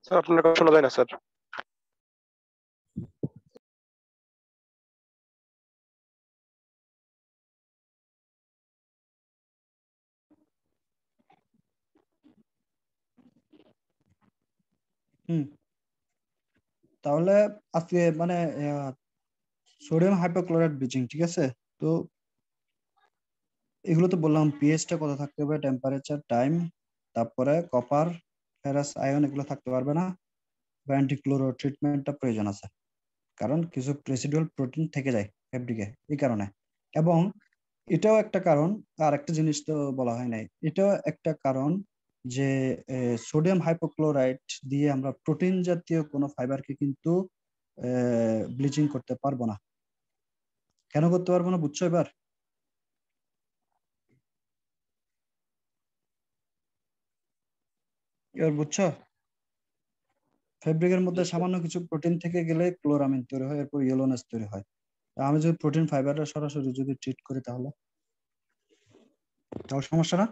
Sir আপনার কথা শোনা যায় না স্যার। হুম, তাহলে আজকে মানে সোডিয়াম হাইপোক্লোরাইড ব্লিচিং, ঠিক আছে? তো এগুলো তো বললাম, পিএইচটা কত থাকতে হবে, টেম্পারেচার, টাইম, তারপরে কপার, ফেরাস আয়ন এগুলো থাকতে পারবে না, বা অ্যান্টিক্লোরো ট্রিটমেন্টটা প্রয়োজন আছে, কারণ কিছু রেসিডুয়াল প্রোটিন থেকে যায় ফেব্রিকে এই কারণে। এবং এটাও একটা কারণ, আর একটা জিনিস তো বলা হয় নাই, এটাও একটা কারণ যে সোডিয়াম হাইপোক্লোরাইড দিয়ে আমরা প্রোটিন জাতীয় কোনো ফাইবারকে কিন্তু ব্লিচিং করতে পারবো না। কেন করতে পারবো না বুঝছো এবার? এবার বুঝছো? ফেব্রিকের জি মধ্যে স্যার। সামান্য কিছু প্রোটিন থেকে গেলে ক্লোরামিন তৈরি হয়, এরপর ইয়েলোনেস তৈরি হয়। আমি যদি প্রোটিন ফাইবারটা সরাসরি যদি ট্রিট করি তাহলে তাহলে সমস্যা না।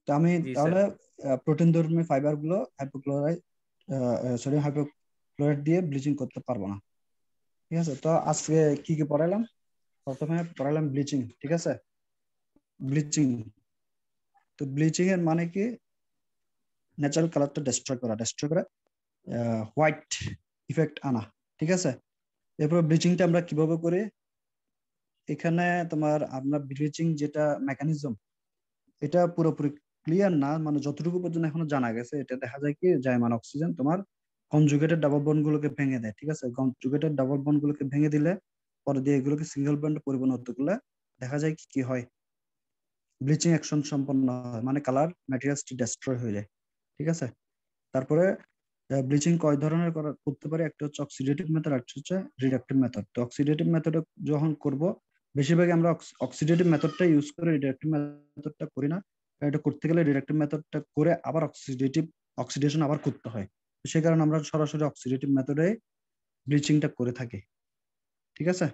তো আমি জি স্যার। তাহলে প্রোটিন ধর্মী ফাইবার গুলো হাইপোক্লোরাইড সোডিয়াম হাইপোক্লোরাইড দিয়ে ব্লিচিং করতে পারবো না। ঠিক আছে, তো আজকে কি কি পড়াইলাম? প্রথমে পড়াইলাম ব্লিচিং, ঠিক আছে? ব্লিচিং, তো ব্লিচিং এর মানে কি? ন্যাচারাল কালারটা ডিস্ট্রয় করে হোয়াইট ইফেক্ট আনা, ঠিক আছে? এরপর ব্লিচিংটা আমরা কিভাবে করি? এখানে তোমার আমরা ব্লিচিং যেটা মেকানিজম, এটা পুরোপুরি ক্লিয়ার না, মানে যতটুকু পর্যন্ত এখনো জানা গেছে, এটা দেখা যায় কি জাইমান অক্সিজেন তোমার কনজুগেটেড ডাবল বন্ড গুলোকে ভেঙে দেয়, ঠিক আছে? কনজুগেটেড ডাবল বন্ড গুলোকে ভেঙে দিলে পরে দিয়ে এগুলোকে সিঙ্গেল বন্ডে পরিণত করলে দেখা যায় কি কি হয়, ব্লিচিং অ্যাকশন সম্পন্ন হয়, মানে কালার ম্যাটেরিয়ালসটি ডেস্ট্রয় হয়ে যায়, ঠিক আছে? তারপরে ব্লিচিং কয় ধরনের করতে পারে, একটা হচ্ছে অক্সিডেটিভ মেথড, একটা হচ্ছে রিডাকটিভ মেথড। তো অক্সিডেটিভ মেথডে যখন করব, বেশিরভাগ আমরা অক্সিডেটিভ মেথডটা ইউজ করে রিডাকটিভ মেথডটা করি না। এটা করতে গেলে রিডাকটিভ মেথডটা করে আবার অক্সিডেশন আবার করতে হয়। তো সেই কারণে আমরা সরাসরি অক্সিডেটিভ মেথডে ব্লিচিংটা করে থাকি, ঠিক আছে?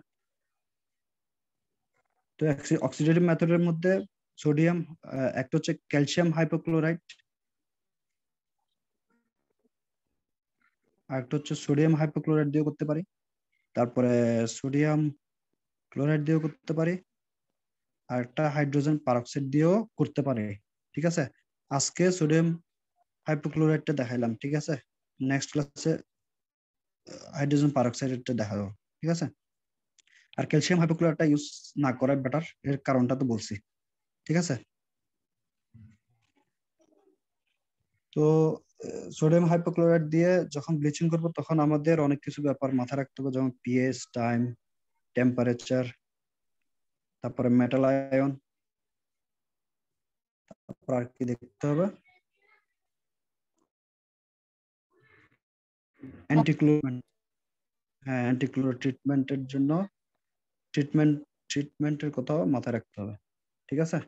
তো অক্সিডেটিভ মেথডের মধ্যে সোডিয়াম, একটা হচ্ছে ক্যালসিয়াম হাইপোক্লোরাইড, আর একটা হচ্ছে সোডিয়াম হাইপোক্লোরাইড দিয়ে করতে পারি, তারপরে সোডিয়াম ক্লোরাইড দিয়েও করতে পারি, আর একটা হাইড্রোজেন পারঅক্সাইড দিয়েও করতে পারি, ঠিক আছে? আজকে সোডিয়াম হাইপোক্লোরাইডটা দেখাইলাম, ঠিক আছে? নেক্সট ক্লাসে হাইড্রোজেন পারঅক্সাইডটা দেখাবো, ঠিক আছে? আর ক্যালসিয়াম হাইপোক্লোরাইডটা ইউজ না করাই বেটার, এর কারণটা তো বলছি, ঠিক আছে? তো সোডিয়াম হাইপোক্লোরাইড দিয়ে যখন ব্লিচিং করব তখন আমাদের অনেক কিছু ব্যাপার মাথায় রাখতে হবে, যেমন পিএইচ, টাইম, টেম্পারেচার, তারপরে মেটাল আয়ন, তারপর আর কি দেখতে হবে, অ্যান্টিক্লোর, হ্যাঁ অ্যান্টিক্লোর ট্রিটমেন্টের জন্য ট্রিটমেন্ট ট্রিটমেন্টের কথাও মাথায় রাখতে হবে, ঠিক আছে?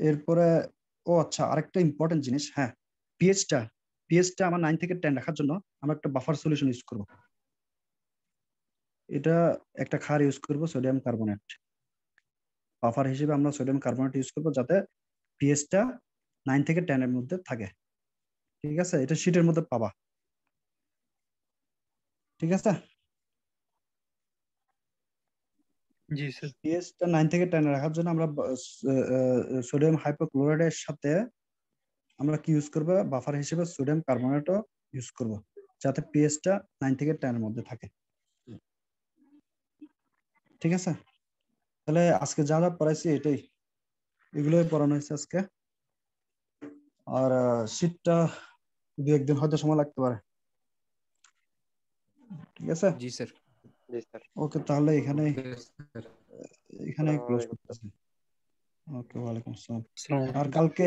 এরপরে ও আচ্ছা, আরেকটা ইম্পর্টেন্ট জিনিস, হ্যাঁ, পিএইচটা পিএইচটা আমার 9 থেকে 10 রাখার জন্য আমরা একটা বাফার সলিউশন ইউজ করব। এটা একটা ক্ষার ইউজ করব, সোডিয়াম কার্বনেট। বাফার হিসেবে আমরা সোডিয়াম কার্বনেট ইউজ করব, যাতে পিএইচটা 9 থেকে 10 এর মধ্যে থাকে, ঠিক আছে? এটা শীটের মধ্যে পাবা, ঠিক আছে? জি স্যার। পিএইচটা 9 থেকে 10 রাখার জন্য আমরা সোডিয়াম হাইপোক্লোরাইডের সাথে আমরা কি ইউজ করবো, বাফার হিসেবে সোডিয়াম কার্বনেটও ইউজ করব, যাতে পিএইচটা 9 থেকে 10 এর মধ্যে থাকে, ঠিক আছে? তাহলে আজকে যা যা পড়াইছি এটাই, এগুলোই পড়ানো হয়েছে আজকে। আর শীতটা 2-1 দিন হয়তো সময় লাগতে পারে। ঠিক আছে, জি স্যার। জি স্যার। ওকে তাহলে এখানে স্যার ক্লোজ আসসালামু করতেছি। ওকে, ওয়ালাইকুম আসসালাম। আসসালামু আর আলাইকুম। কালকে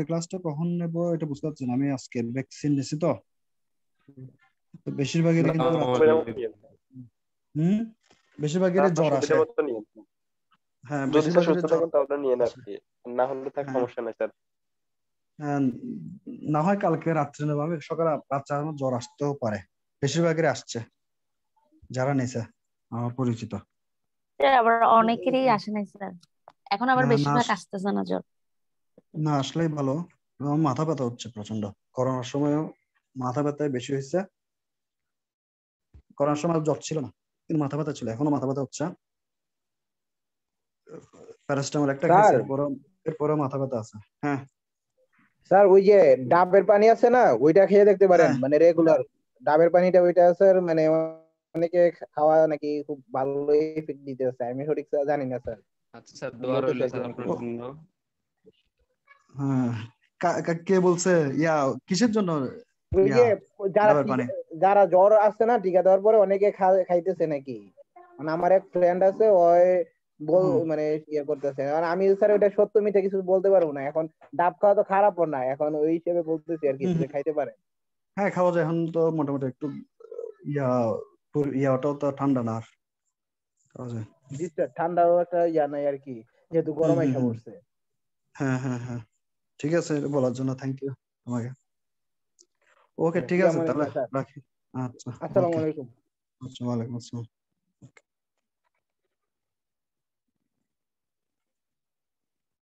ক্লাসটা কখন নেব এটা বুঝতে পারছি না। আমি আজকে ভ্যাকসিন নিছি তো বেশিরভাগেরই কিন্তু সুবিধা মতো নিয়েন। হুম বেশিরভাগেরই আপনার জ্বর সুবিধা আসে। মতো নিয়েন। হ্যাঁ, যদি স্যার বেশিরভাগেরই সুস্থ জ্বর থাকেন তাহলে নিয়েন আর আসে। কি, না হলে থাক হ্যাঁ, সমস্যা নাই স্যার। হ্যাঁ, না হয় কালকে রাত্রে নেবো আমি। সকালে বাচ্চা আমার জ্বর আসতেও পারে, বেশিরভাগেরই আসছে যারা নিছে আমার পরিচিত। স্যার আবার অনেকেরই আসে নাই স্যার, এখন আবার হ্যাঁ, বেশিরভাগ আসতেছে না জ্বর। না আসলেই ভালো। আমার মাথা ব্যথা হচ্ছে প্রচন্ড। করোনার সময়ও মাথা ব্যথায় বেশি হয়েছে। করোনার সময় জ্বর ছিল না, কিন্তু মাথা ব্যথা ছিল, এখনো মাথা ব্যথা হচ্ছে। প্যারাসিটামল একটা খাইছে, স্যার এরপরও মাথা ব্যথা আছে। হ্যাঁ স্যার ওই যে ডাবের পানি আছে না, ওইটা খেয়ে দেখতে পারেন, হ্যাঁ মানে রেগুলার ডাবের পানিটা, ওইটা স্যার মানে অনেকে খাওয়া নাকি খুব ভালোই এফেক্ট দিতেছে, আমি সঠিক জানি না স্যার, আচ্ছা স্যার, দোয়া রইল বলতেছে স্যার একজন। আপনার জন্য। হ্যাঁ, কে বলছে? কিসের জন্য? ওই ইয়া যে যারা ডাবের পানি। যারা জ্বর আসছে না, টিকা দেওয়ার পরে অনেকে খাইতেছে নাকি, মানে আমার এক ফ্রেন্ড আছে, ওই হুম, মানে ইয়ে করতেছে, আর আমি স্যার ওইটা সত্য মিথ্যা কিছু বলতে পারবো না এখন। ডাব খাওয়া তো খারাপও না, এখন ওই হিসেবে বলতেছি আর কি, হুম, যে খাইতে পারে। হ্যাঁ খাওয়া যায়। এখন তো মোটামুটি একটু ইয়া ইয়াটাও তো ঠান্ডা না আর, খাওয়া যায়। জি স্যার, ঠান্ডাও একটা ইয়া নাই আর কি, যেহেতু হুম গরম হুম এসে হুম পড়ছে। হ্যাঁ হ্যাঁ হ্যাঁ, ঠিক আছে, এটা বলার জন্য থ্যাংক ইউ তোমাকে। ওকে ঠিক আছে, আসসালামু তাহলে আলাইকুম স্যার। রাখি। আচ্ছা, আসসালামু ওকে। আলাইকুম। আচ্ছা, ওয়ালাইকুম আসসালাম।